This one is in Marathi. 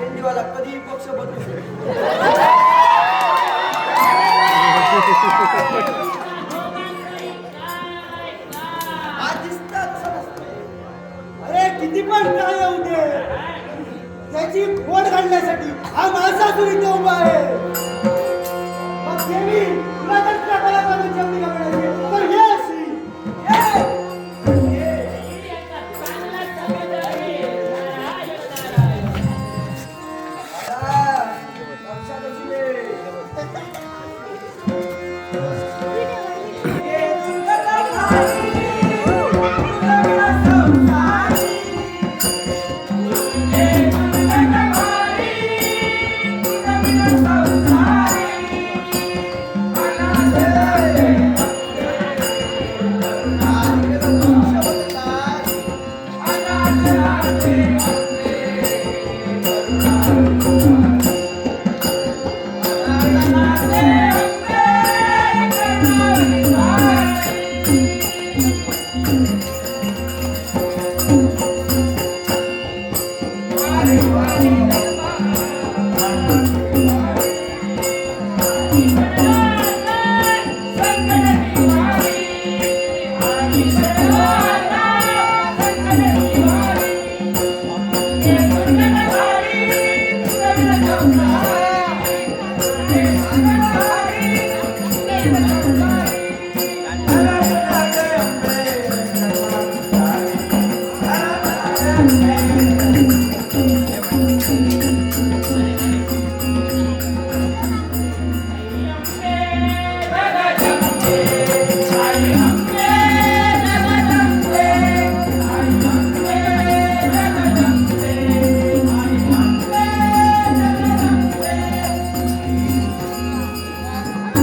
शेंडीवाला कधीही पक्ष बदलू शकतो. हा दिसता तसा नसतो. अरे किती पण काय येऊ दे, त्याची खोड काढण्यासाठी हा माणसातून इथे उभा आहे. मग देवी तुला जर त्या बलाबाजूची जेवढी काढायची तर ये अशी